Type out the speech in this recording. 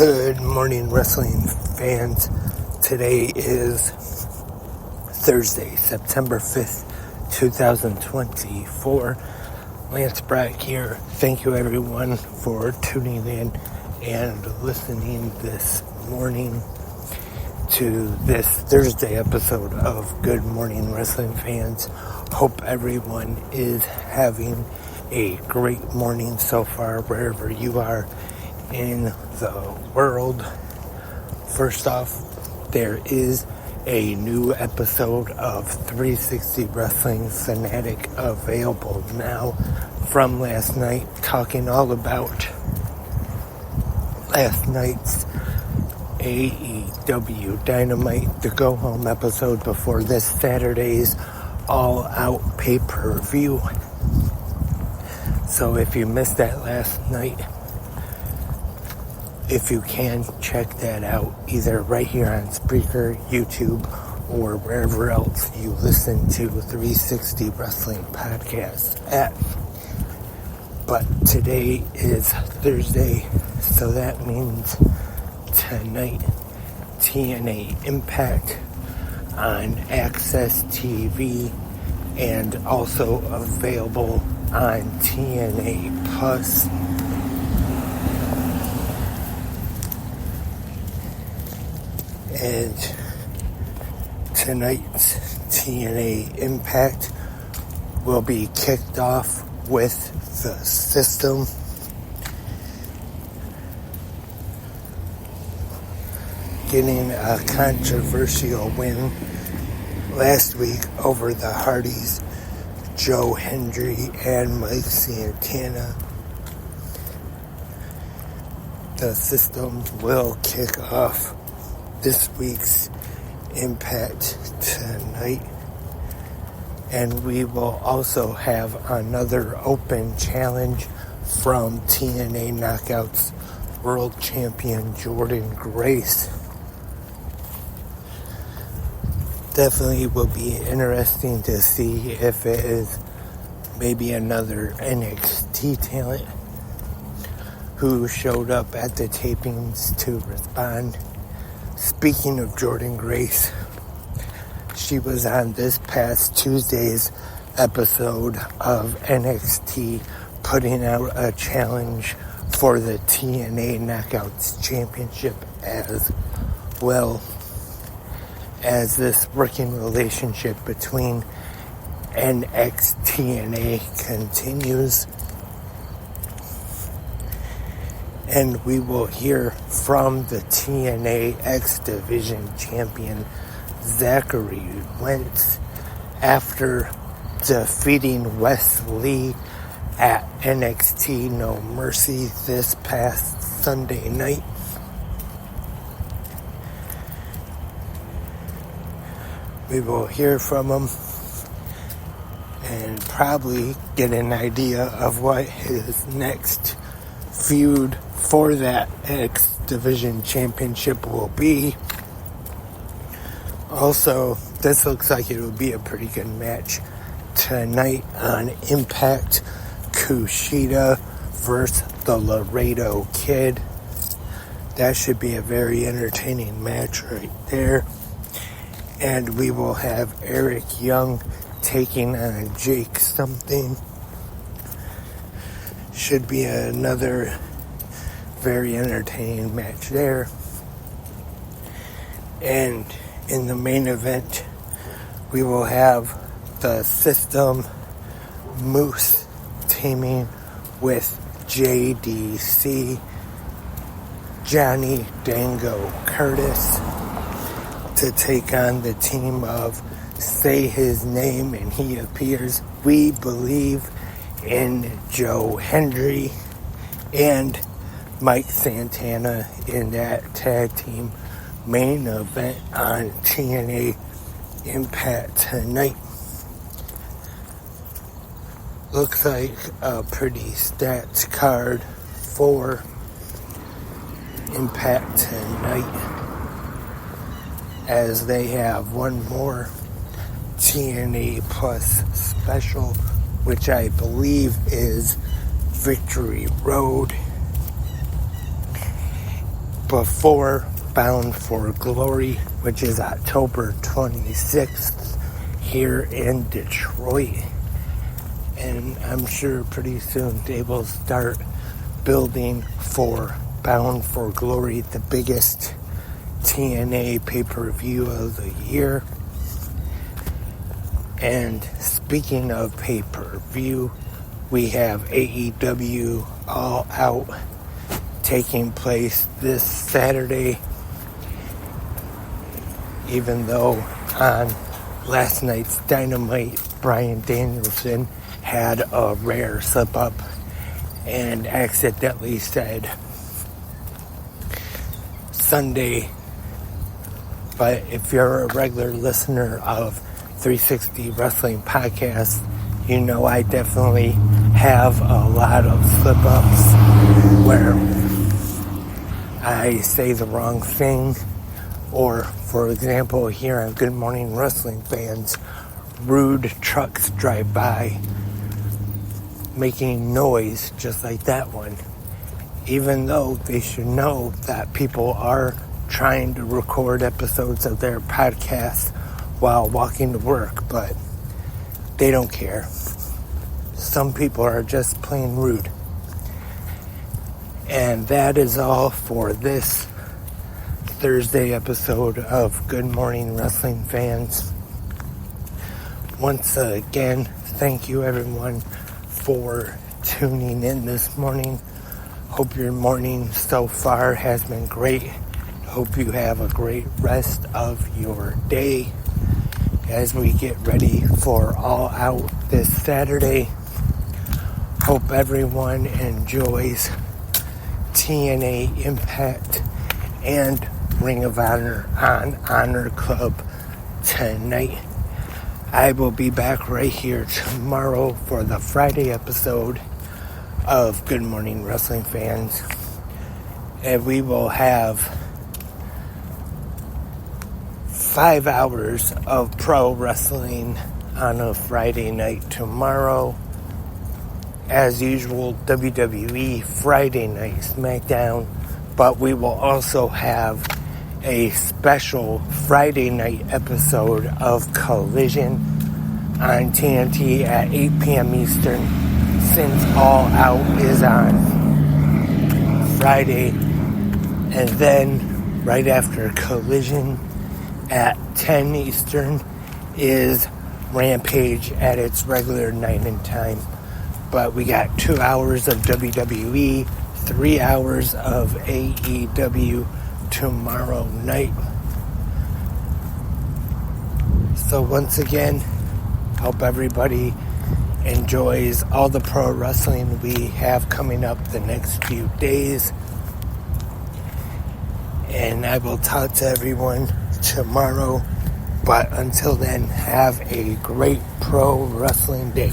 Good morning, wrestling fans. Today is Thursday, September 5th, 2024. Lance Brack here. Thank you, everyone, for tuning in and listening this morning to this Thursday episode of Good Morning, Wrestling Fans. Hope everyone is having a great morning so far, wherever you are in the world. First off, there is a new episode of 360 Wrestling Fanatic available now from last night, talking all about last night's AEW Dynamite, the go-home episode before this Saturday's all-out pay-per-view. So if you missed that last night, if you can, check that out either right here on Spreaker, YouTube, or wherever else you listen to 360 Wrestling Podcasts at. But today is Thursday, so that means tonight TNA Impact on Access TV and also available on TNA Plus. And tonight's TNA Impact will be kicked off with the System getting a controversial win last week over the Hardys, Joe Hendry and Mike Santana. The System will kick off this week's Impact tonight, and we will also have another open challenge from TNA Knockouts World Champion Jordynne Grace. Definitely will be interesting to see if it is maybe another NXT talent who showed up at the tapings to respond. Speaking of Jordynne Grace, she was on this past Tuesday's episode of NXT putting out a challenge for the TNA Knockouts Championship, as well as this working relationship between NXT continues. And we will hear from the TNA X Division champion Zachary Wentz after defeating Wes Lee at NXT No Mercy this past Sunday night. We will hear from him and probably get an idea of what his next feud for that X Division Championship will be. Also, this looks like it will be a pretty good match tonight on Impact. Kushida versus the Laredo Kid. That should be a very entertaining match right there. And we will have Eric Young taking on Jake something. Should be another very entertaining match there. And in the main event, we will have the System Moose teaming with JDC, Johnny Dango Curtis, to take on the team of Say His Name and He Appears, We Believe in Joe Hendry, and Mike Santana in that tag team main event on TNA Impact tonight. Looks like a pretty stacked card for Impact tonight, as they have one more TNA Plus special, which I believe is Victory Road. before Bound for Glory, which is October 26th here in Detroit. And I'm sure pretty soon they will start building for Bound for Glory, the biggest TNA pay-per-view of the year. And speaking of pay-per-view, we have AEW All Out taking place this Saturday. Even though on last night's Dynamite, Bryan Danielson had a rare slip-up and accidentally said Sunday. But if you're a regular listener of 360 Wrestling Podcast, you know I definitely have a lot of slip-ups where I say the wrong thing. Or, for example, here on Good Morning Wrestling Fans, rude trucks drive by making noise just like that one. Even though they should know that people are trying to record episodes of their podcast while walking to work, but they don't care. Some people are just plain rude. And that is all for this Thursday episode of Good Morning Wrestling Fans. Once again, thank you everyone for tuning in this morning. Hope your morning so far has been great. Hope you have a great rest of your day as we get ready for All Out this Saturday. Hope everyone enjoys TNA Impact and Ring of Honor on Honor Club tonight. I will be back right here tomorrow for the Friday episode of Good Morning Wrestling Fans. And we will have 5 hours of pro wrestling on a Friday night tomorrow. As usual, WWE Friday Night SmackDown. But we will also have a special Friday night episode of Collision on TNT at 8 p.m. Eastern, since All Out is on Friday. And then right after Collision at 10 Eastern is Rampage at its regular 9 time. But we got 2 hours of WWE, 3 hours of AEW tomorrow night. So once again, hope everybody enjoys all the pro wrestling we have coming up the next few days. And I will talk to everyone tomorrow. But until then, have a great pro wrestling day.